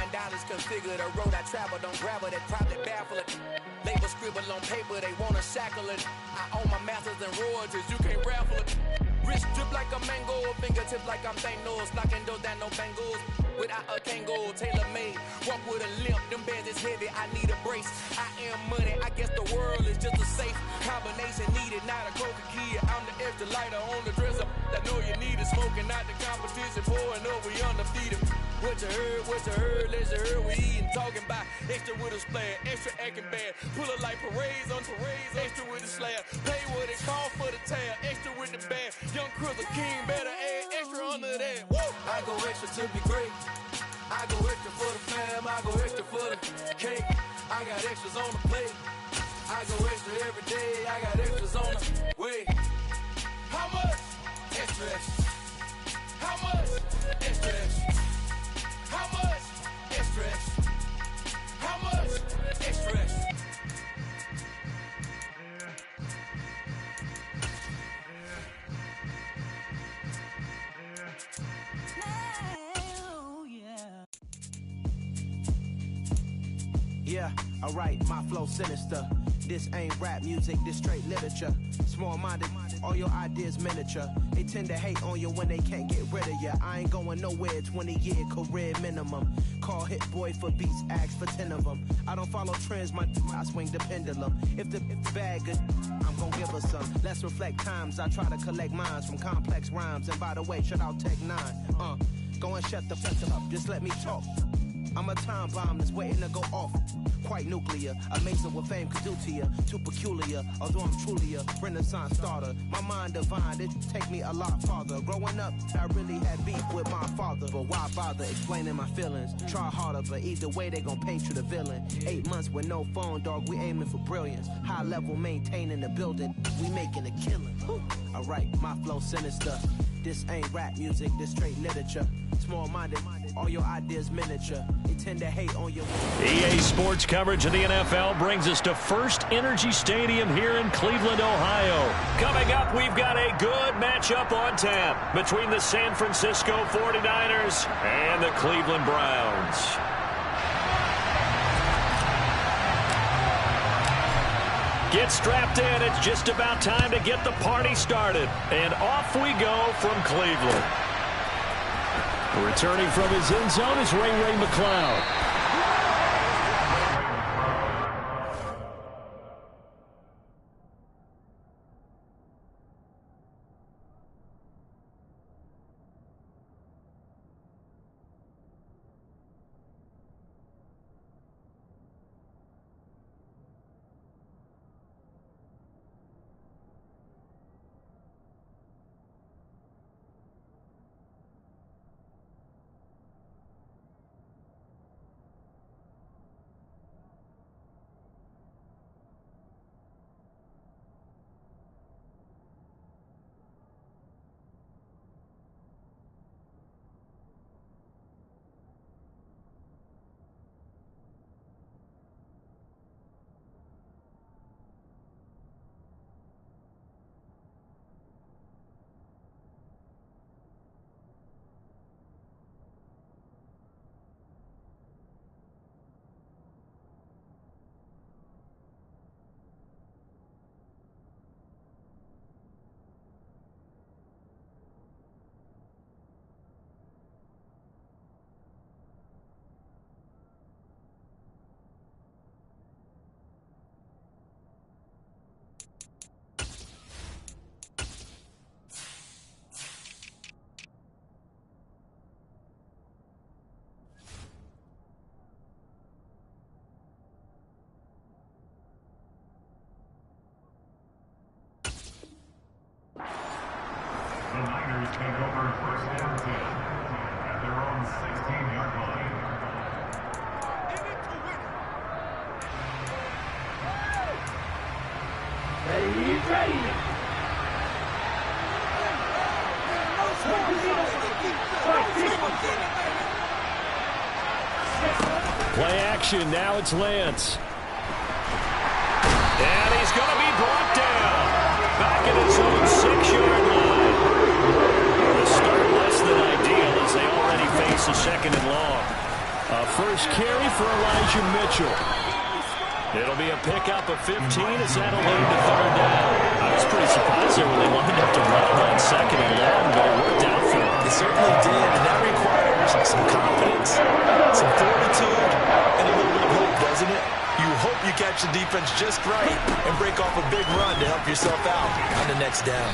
$1 configure the road I travel. Don't grab it, that probably baffle it. Label scribble on paper, they wanna shackle it. I own my masters and royalties, you can't raffle it. Wrist drip like a mango, fingertips like I'm Thanos. Knocking those down, no bangles. Without a Kangol, tailor-made. Walk with a limp, them bands is heavy, I need a brace. I am money, I guess the world is just a safe combination needed, not a coca key. I'm the extra lighter on the dresser. I know you need it, smoking out the competition, pouring up, we undefeated. What you heard, let's you heard, we eating, talking about extra with a splash, extra acting bad. Pull it like parades on parades, extra with the slab. Pay what it cost for the tab, extra with the band. Young Crizzle King, better add extra under that. Woo! I go extra to be great. I go extra for the fam, I go extra for the cake. I got extras on the plate. I go extra every day, I got extras on the way. How much? Extra, extra. How much? Extra, extra. How much? Extra, extra. How much? Extra, extra. Yeah, alright, my flow sinister. This ain't rap music, this straight literature. Small-minded, all your ideas miniature. They tend to hate on you when they can't get rid of you. I ain't going nowhere, 20-year career minimum. Call Hit Boy for beats, ask for 10 of them. I don't follow trends, I swing the pendulum. If the bag good, I'm gon' give her some. Let's reflect times, I try to collect minds from complex rhymes. And by the way, shout out Tech 9. Go and shut the fuck up, just let me talk. I'm a time bomb that's waiting to go off. Quite nuclear, amazing what fame could do to you. Too peculiar, although I'm truly a renaissance starter. My mind divine, it take me a lot farther. Growing up, I really had beef with my father. But why bother explaining my feelings? Try harder, but either way they gon' paint you the villain. 8 months with no phone, dog, we aiming for brilliance. High level maintaining the building, we making a killing. Alright, my flow sinister. This ain't rap music, this straight literature. Small-minded, all your ideas miniature. They tend to hate on your... EA Sports coverage of the NFL brings us to First Energy Stadium here in Cleveland, Ohio. Coming up, we've got a good matchup on tap between the San Francisco 49ers and the Cleveland Browns. Get strapped in. It's just about time to get the party started. And off we go from Cleveland. Returning from his end zone is Ray McCloud. The Niners take over first and 10 at their own 16-yard line. Ready. Play action. Now it's Lance. And he's going to be brought down. Back at his own 6-yard line. The start less than ideal as they already face a second and long. first carry for Elijah Mitchell. It'll be a pickup of 15 as that'll lead to third down. I was pretty surprised there when they lined up to run on second and long, but it worked out for them. It certainly did, and that requires some confidence, some fortitude, and a little bit of hope, doesn't it? You hope you catch the defense just right and break off a big run to help yourself out on the next down.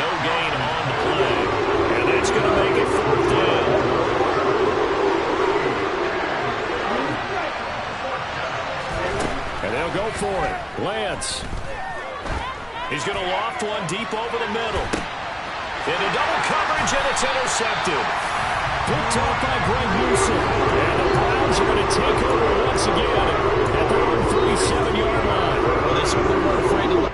No gain on the play, and that's going to make it fourth down. And they'll go for it. Lance. He's going to loft one deep over the middle. Into double coverage, and it's intercepted. Picked off by Greg Newsom. And the Browns are going to take over once again at their own 37-yard line. Well, they certainly weren't afraid to look.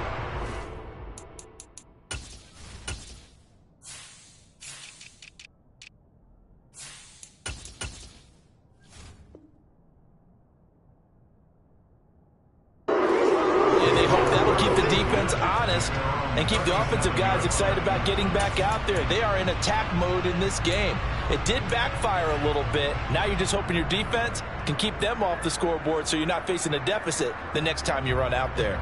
And keep the offensive guys excited about getting back out there. They are in attack mode in this game. It did backfire a little bit. Now you're just hoping your defense can keep them off the scoreboard so you're not facing a deficit the next time you run out there.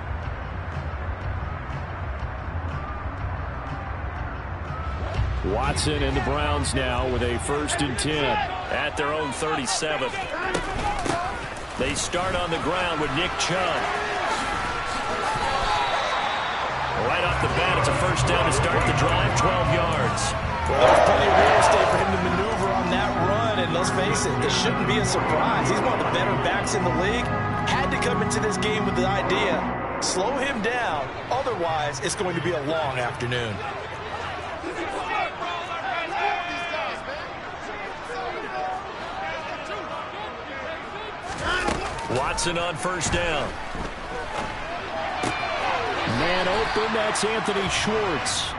Watson and the Browns now with a 1st and 10 at their own 37. They start on the ground with Nick Chubb. Right off the bat, it's a 1st down to start the drive, 12 yards. Well, there's plenty of real estate for him to maneuver on that run, and let's face it, this shouldn't be a surprise. He's one of the better backs in the league. Had to come into this game with the idea, slow him down, otherwise it's going to be a long afternoon. Watson on 1st down. Man open, that's Anthony Schwartz.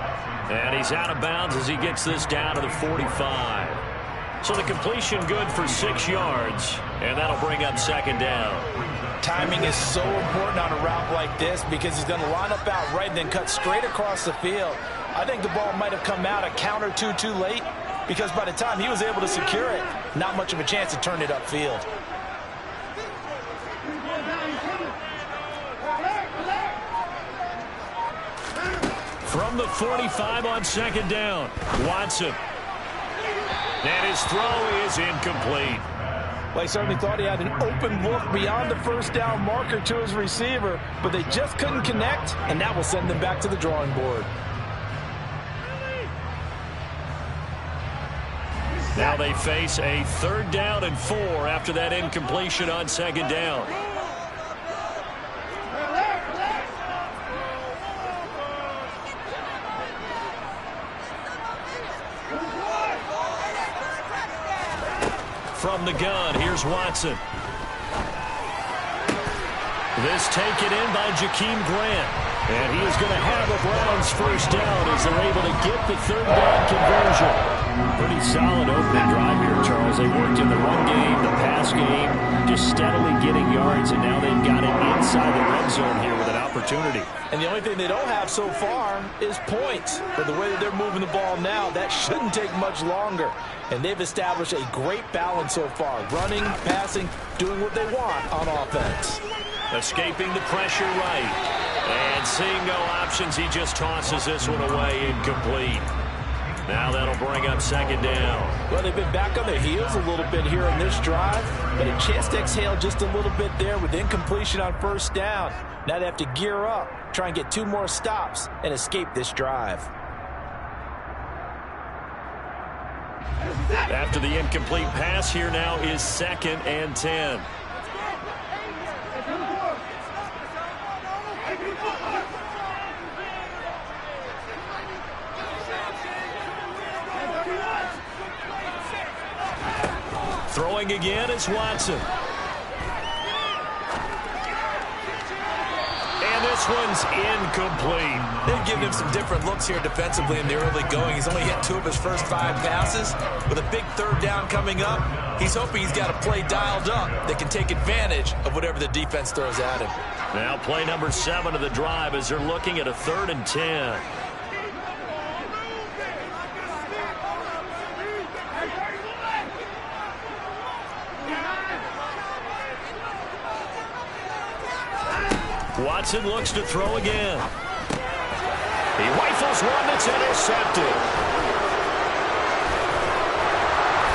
And he's out of bounds as he gets this down to the 45. So the completion good for 6 yards, and that'll bring up 2nd down. Timing is so important on a route like this because he's going to line up out right and then cut straight across the field. I think the ball might have come out a count or two too late because by the time he was able to secure it, not much of a chance to turn it upfield. From the 45 on 2nd down, Watson. And his throw is incomplete. Well, he certainly thought he had an open look beyond the 1st down marker to his receiver, but they just couldn't connect, and that will send them back to the drawing board. Now they face a 3rd down and 4 after that incompletion on 2nd down. From the gun, here's Watson. This taken in by Jakeem Grant. And he is going to have a Browns 1st down as they're able to get the 3rd down conversion. Pretty solid opening drive here, Charles. They worked in the run game, the pass game, just steadily getting yards, and now they've got it inside the red zone here with an opportunity. And the only thing they don't have so far is points. But the way that they're moving the ball now, that shouldn't take much longer. And they've established a great balance so far. Running, passing, doing what they want on offense. Escaping the pressure right. And seeing no options, he just tosses this one away incomplete. Now that'll bring up 2nd down. Well, they've been back on their heels a little bit here on this drive, but a chance to exhale just a little bit there with incompletion on 1st down. Now they have to gear up, try and get 2 more stops, and escape this drive. After the incomplete pass, here now is 2nd and 10. Throwing again is Watson. And this one's incomplete. They've given him some different looks here defensively in the early going. He's only hit 2 of his first 5 passes. With a big 3rd down coming up, he's hoping he's got a play dialed up that can take advantage of whatever the defense throws at him. Now play number 7 of the drive as they're looking at a 3rd and 10. Watson looks to throw again. He rifles one that's intercepted.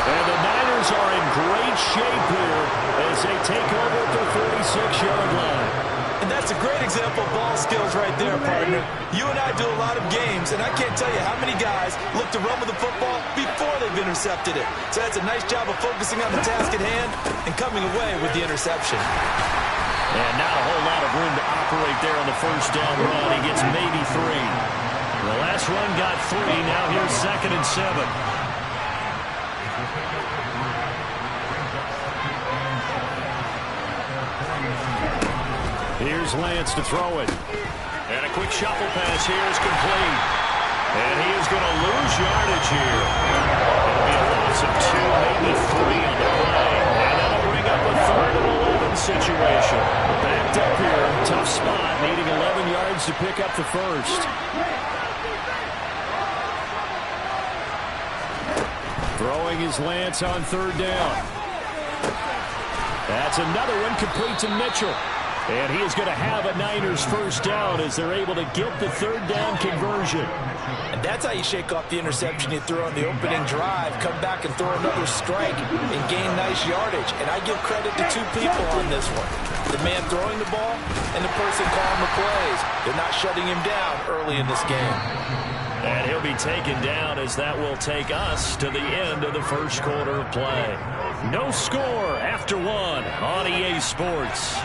And the Niners are in great shape here as they take over at their 46-yard line. And that's a great example of ball skills right there, partner. You and I do a lot of games, and I can't tell you how many guys look to run with the football before they've intercepted it. So that's a nice job of focusing on the task at hand and coming away with the interception. And not a whole lot of room to operate there on the first down run. He gets maybe 3. The last run got 3. Now here's 2nd and 7. Here's Lance to throw it. And a quick shuffle pass here is complete. And he is going to lose yardage here. It'll be a loss of 2, maybe 3 on the play. And that'll bring up a 3rd and 11 situation. Backed up here, tough spot, needing 11 yards to pick up the first. Throwing is Lance on 3rd down. That's another one complete to Mitchell. And he is going to have a Niners first down as they're able to get the 3rd down conversion. And that's how you shake off the interception you threw on the opening drive, come back and throw another strike and gain nice yardage. And I give credit to 2 people on this one. The man throwing the ball and the person calling the plays. They're not shutting him down early in this game. And he'll be taken down as that will take us to the end of the first quarter of play. No score after 1 on EA Sports.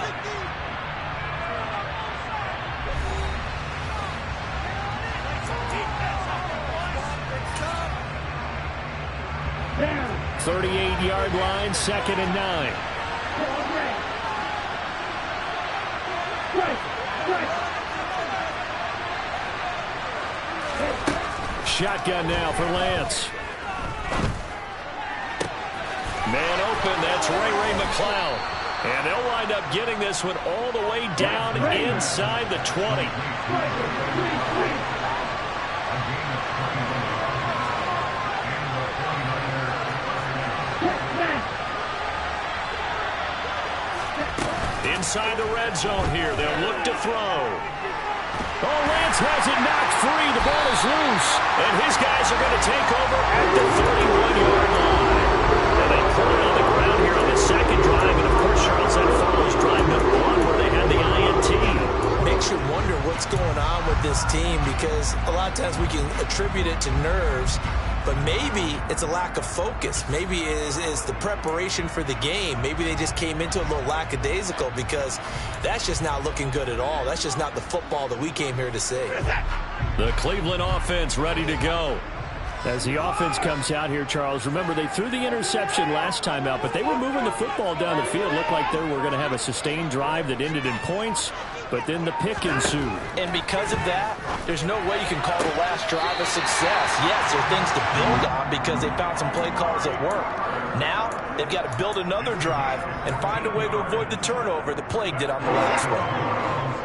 Down. 38-yard line, 2nd and 9. Shotgun now for Lance. Man open, that's Ray McCloud. And they'll wind up getting this one all the way down inside the 20. Inside the red zone here, they'll look to throw. Oh, Lance has it knocked free. The ball is loose. And his guys are going to take over at the 31-yard line. And they put it on the ground here on the 2nd drive. And, of course, Charles, that follows drive number 1 where they had the INT. Makes you wonder what's going on with this team because a lot of times we can attribute it to nerves. But maybe it's a lack of focus. Maybe it is the preparation for the game. Maybe they just came into a little lackadaisical because that's just not looking good at all. That's just not the football that we came here to see. The Cleveland offense ready to go. As the offense comes out here, Charles, remember they threw the interception last time out, but they were moving the football down the field. Looked like they were going to have a sustained drive that ended in points, but then the pick ensued. And because of that, there's no way you can call the last drive a success. Yes, there are things to build on because they found some play calls that work. Now, they've got to build another drive and find a way to avoid the turnover that plagued it on the last one.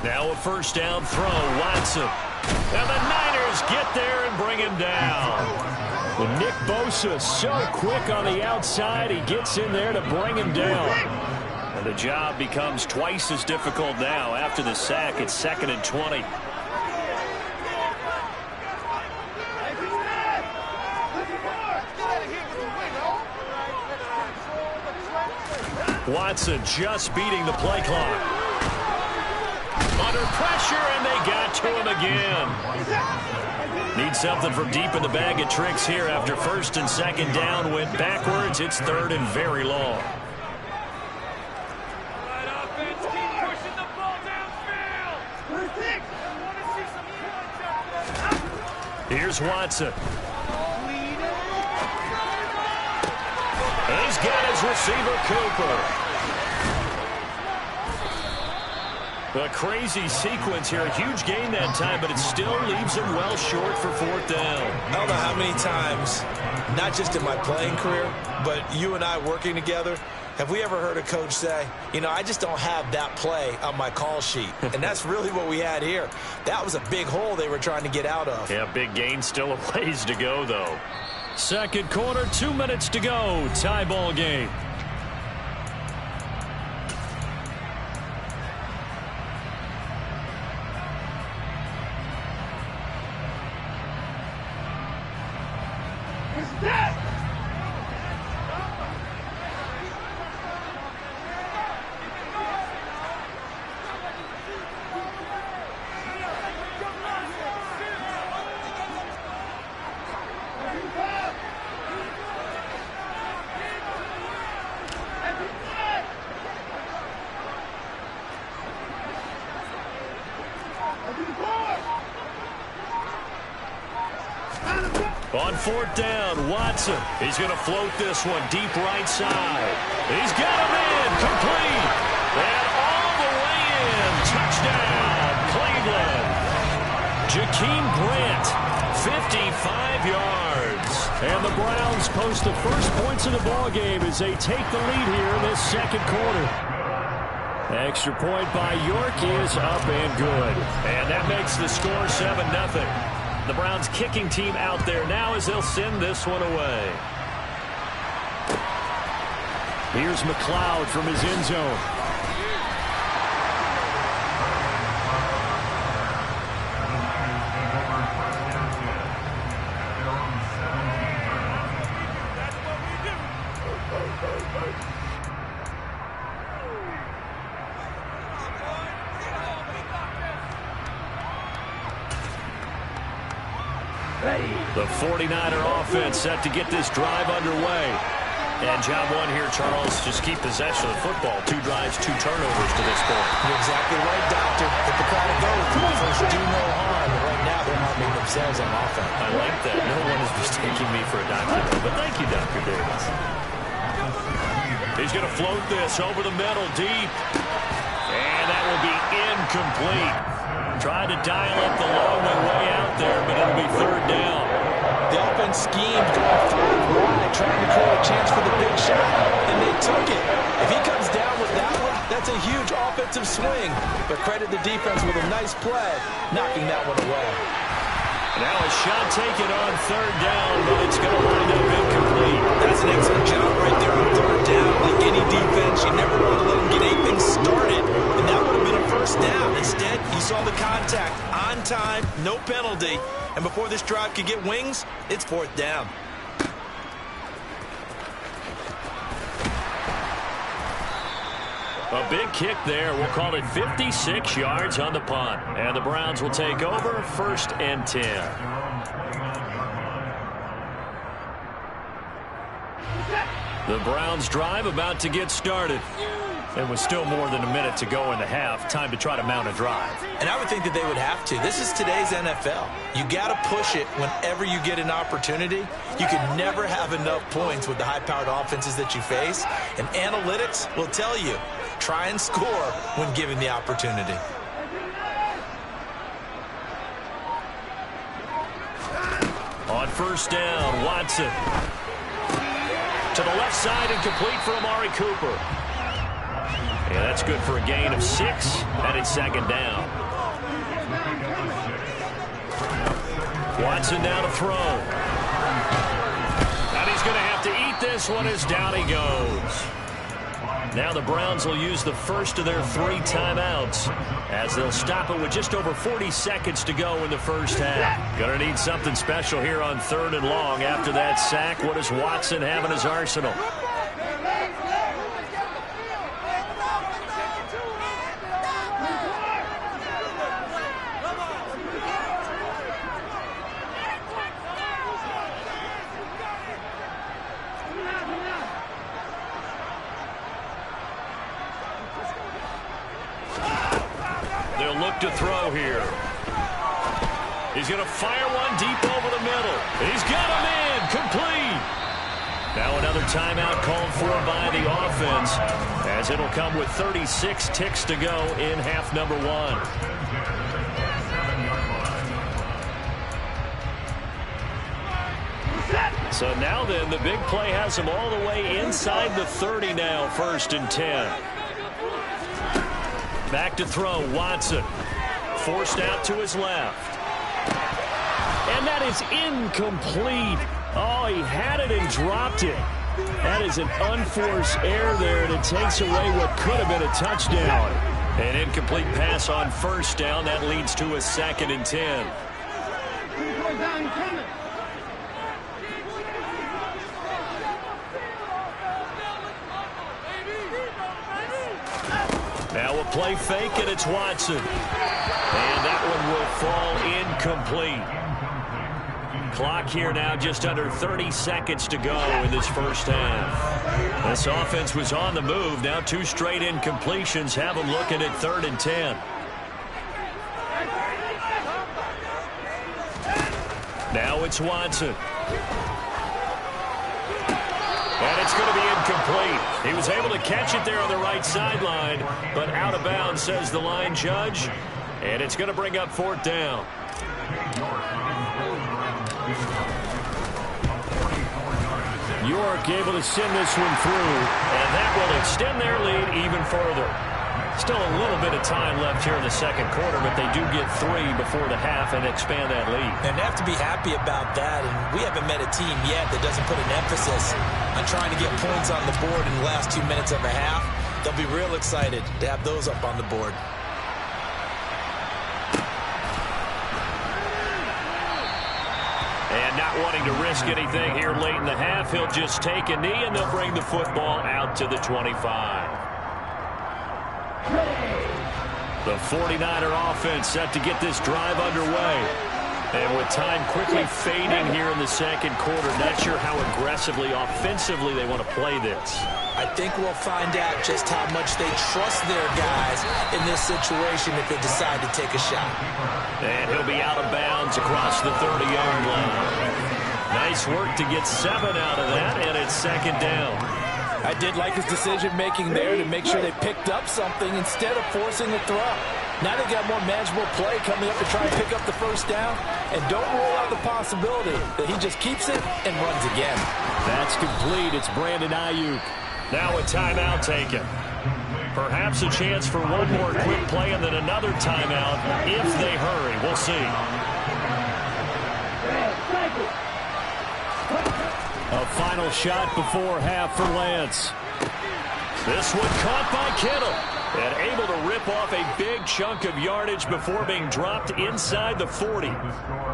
Now a first down throw, Watson. And the Niners get there and bring him down. But Nick Bosa so quick on the outside, he gets in there to bring him down. And the job becomes twice as difficult now. After the sack, it's 2nd and 20. Watson just beating the play clock. Under pressure, and they got to him again. Need something from deep in the bag of tricks here after 1st and 2nd down. Went backwards. It's 3rd and very long. Here's Watson. He's got his receiver, Cooper. A crazy sequence here. A huge gain that time, but it still leaves him well short for 4th down. I don't know how many times not just in my playing career, but you and I working together, have we ever heard a coach say, you know, I just don't have that play on my call sheet? And that's really what we had here. That was a big hole they were trying to get out of. Yeah, big gain, still a ways to go, though. Second quarter, 2 minutes to go. Tie ball game. On fourth down, Watson. He's going to float this one deep right side. He's got him in, complete. And all the way in. Touchdown, Cleveland. Jakeem Grant, 55 yards. And the Browns post the first points of the ballgame as they take the lead here in this second quarter. Extra point by York is up and good. And that makes the score 7-0. The Browns kicking team out there now as they'll send this one away. Here's McLeod from his end zone. The 49er offense set to get this drive underway. And job one here, Charles, just keep possession of the football. 2 drives, 2 turnovers to this point. You're exactly right, Doctor. If the crowd goes, do no harm. But right now, they're harming themselves on offense. I like that. No one is mistaking me for a doctor. But thank you, Dr. Davis. He's going to float this over the middle, deep. And that will be incomplete. Tried to dial up the long way out there, but it'll be third down. The offense schemed going 5 wide, trying to create a chance for the big shot, and they took it. If he comes down with that one, that's a huge offensive swing. But credit the defense with a nice play, knocking that one away. Now a shot taken on third down, but it's going to wind up incomplete. That's an excellent job right there on third down. Like any defense, you never want to let them get anything started. And that would have been a first down. Instead, you saw the contact on time, no penalty. And before this drive could get wings, it's fourth down. A big kick there. We'll call it 56 yards on the punt. And the Browns will take over 1st and 10. The Browns drive about to get started. And with still more than a minute to go in the half, time to try to mount a drive. And I would think that they would have to. This is today's NFL. You got to push it whenever you get an opportunity. You can never have enough points with the high-powered offenses that you face. And analytics will tell you, try and score when given the opportunity. On first down, Watson. To the left side and complete for Amari Cooper. Yeah, that's good for a gain of 6, and it's second down. Watson now to throw. And he's going to have to eat this one as down he goes. Now the Browns will use the first of their 3 timeouts as they'll stop it with just over 40 seconds to go in the first half. Going to need something special here on 3rd and long after that sack. What does Watson have in his arsenal? To throw here. He's going to fire one deep over the middle. He's got him in. Complete. Now another timeout called for by the offense as it'll come with 36 ticks to go in half number 1. So now then, the big play has him all the way inside the 30 now, 1st and 10. Back to throw, Watson. Forced out to his left. And that is incomplete. Oh, he had it and dropped it. That is an unforced error there, and it takes away what could have been a touchdown. An incomplete pass on 1st down. That leads to a 2nd and 10. Now a play fake, and it's Watson. And that one will fall incomplete. Clock here now just under 30 seconds to go in this first half. This offense was on the move. Now 2 straight incompletions have them looking at 3rd and 10. Now it's Watson. And it's going to be incomplete. He was able to catch it there on the right sideline, but out of bounds, says the line judge. And it's going to bring up 4th down. York able to send this one through, and that will extend their lead even further. Still a little bit of time left here in the second quarter, but they do get 3 before the half and expand that lead. And they have to be happy about that, and we haven't met a team yet that doesn't put an emphasis on trying to get points on the board in the last 2 minutes of a half. They'll be real excited to have those up on the board. And not wanting to risk anything here late in the half, he'll just take a knee, and they'll bring the football out to the 25. The 49er offense set to get this drive underway. And with time quickly fading here in the second quarter, not sure how aggressively, offensively they want to play this. I think we'll find out just how much they trust their guys in this situation if they decide to take a shot. And he'll be out of bounds across the 30-yard line. Nice work to get 7 out of that, and it's 2nd down. I did like his decision-making there to make sure they picked up something instead of forcing the throw. Now they got more manageable play coming up to try and pick up the 1st down, and don't rule out the possibility that he just keeps it and runs again. That's complete. It's Brandon Ayuk. Now a timeout taken. Perhaps a chance for one more quick play and then another timeout if they hurry. We'll see. A final shot before half for Lance. This one caught by Kittle and able to rip off a big chunk of yardage before being dropped inside the 40.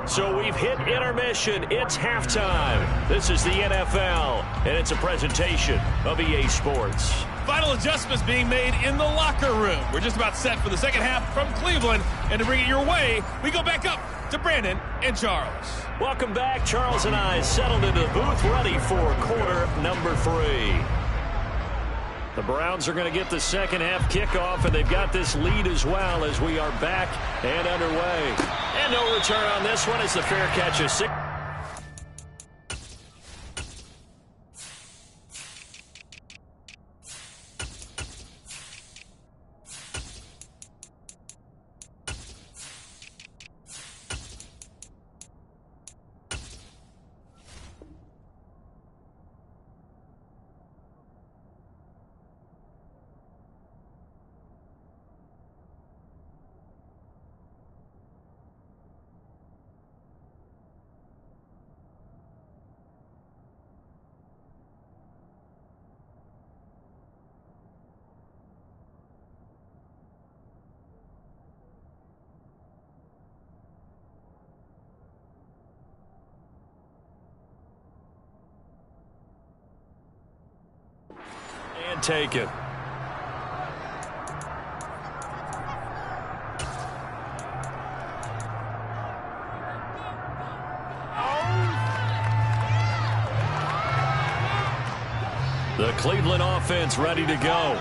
So we've hit intermission. It's halftime. This is the NFL, and it's a presentation of EA Sports. Final adjustments being made in the locker room. We're just about set for the second half from Cleveland. And to bring it your way, we go back up to Brandon and Charles. Welcome back. Charles and I settled into the booth, ready for quarter number 3. The Browns are going to get the second half kickoff, and they've got this lead as well as we are back and underway. And no return on this one as the fair catch is 6. Taken. The Cleveland offense ready to go.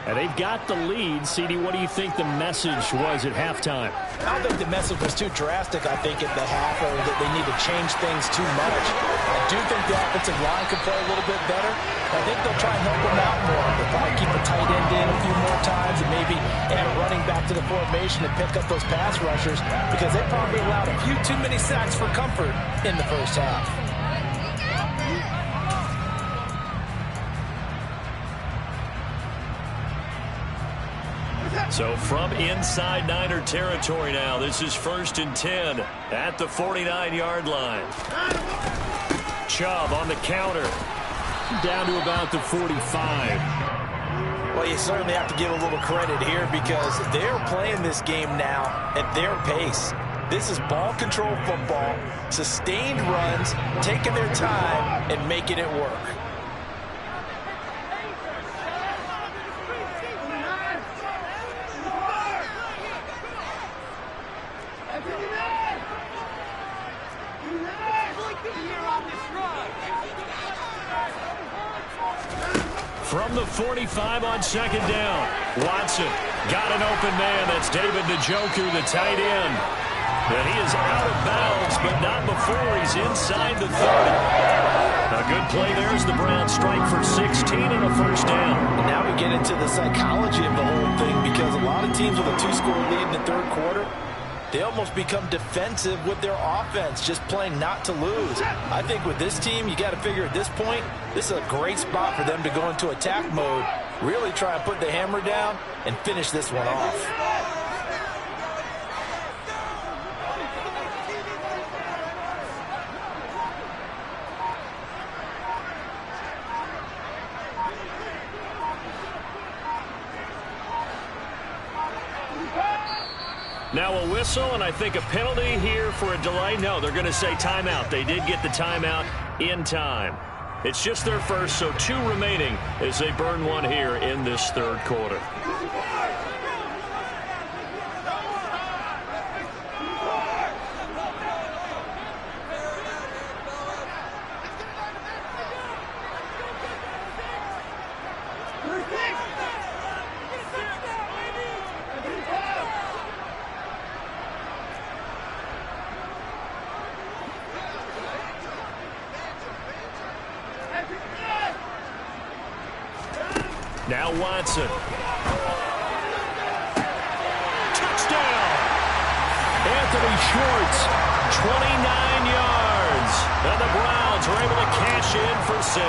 And they've got the lead. CD, what do you think the message was at halftime? I don't think the message was too drastic, I think, at the half, or that they need to change things too much. I do think the offensive line could play a little bit better. I think they'll try and help them out more. They'll probably keep a tight end in a few more times and maybe add a running back to the formation and pick up those pass rushers because they probably allowed a few too many sacks for comfort in the first half. So from inside Niner territory now, this is 1st and 10 at the 49-yard line. Chubb on the counter, down to about the 45. Well, you certainly have to give a little credit here because they're playing this game now at their pace. This is ball control football, sustained runs, taking their time and making it work. From the 45 on 2nd down, Watson got an open man. That's David Njoku, the tight end. And he is out of bounds, but not before he's inside the 30. A good play there as the Browns strike for 16 and a 1st down. And now we get into the psychology of the whole thing because a lot of teams with a 2-score lead in the 3rd quarter, they almost become defensive with their offense, just playing not to lose. I think with this team, you got to figure at this point, this is a great spot for them to go into attack mode, really try and put the hammer down and finish this one off. Now a whistle, and I think a penalty here for a delay. No, they're going to say timeout. They did get the timeout in time. It's just their first, so 2 remaining as they burn one here in this 3rd quarter. Now Watson. Touchdown! Anthony Schwartz, 29 yards. And the Browns are able to cash in for 6.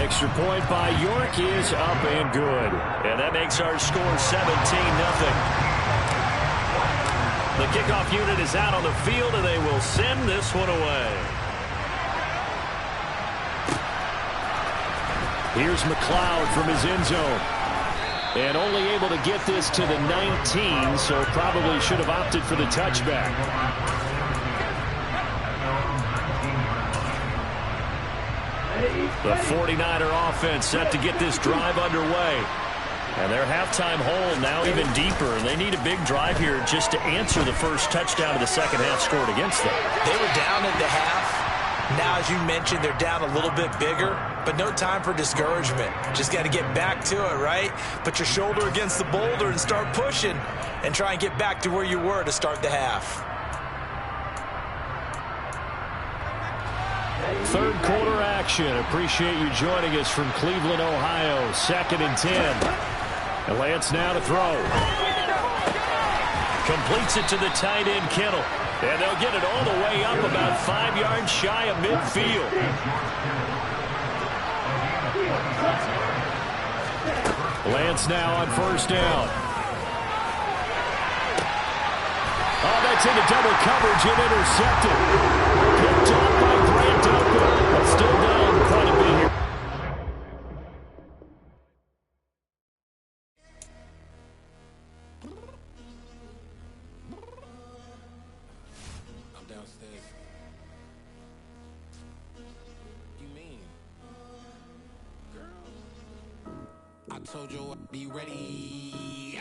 Extra point by York is up and good. And that makes our score 17-0. The kickoff unit is out on the field, and they will send this one away. Here's McLeod from his end zone. And only able to get this to the 19, so probably should have opted for the touchback. The 49er offense set to get this drive underway. And their halftime hole now even deeper. And they need a big drive here just to answer the first touchdown of the second half scored against them. They were down at the half. Now, as you mentioned, they're down a little bit bigger, but no time for discouragement. Just got to get back to it, right? Put your shoulder against the boulder and start pushing and try and get back to where you were to start the half. 3rd quarter action. Appreciate you joining us from Cleveland, Ohio. 2nd and 10. And Lance now to throw. Completes it to the tight end, Kittle. And they'll get it all the way up about 5 yards shy of midfield. Lance now on 1st down. Oh, that's into double coverage and intercepted. Picked up by Grant Delpit. But still down quite a bit here. I told you I'd be ready.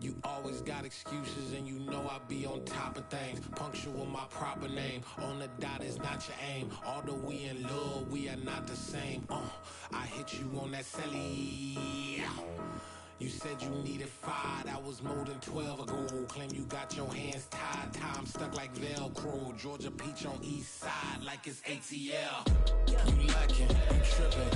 You always got excuses and you know I be on top of things. Punctual my proper name. On the dot is not your aim. Although we in love, we are not the same. I hit you on that celly. You said you needed 5, that was more than 12 ago. Claim you got your hands tied, time stuck like Velcro. Georgia Peach on east side like it's ATL. You lacking, you tripping.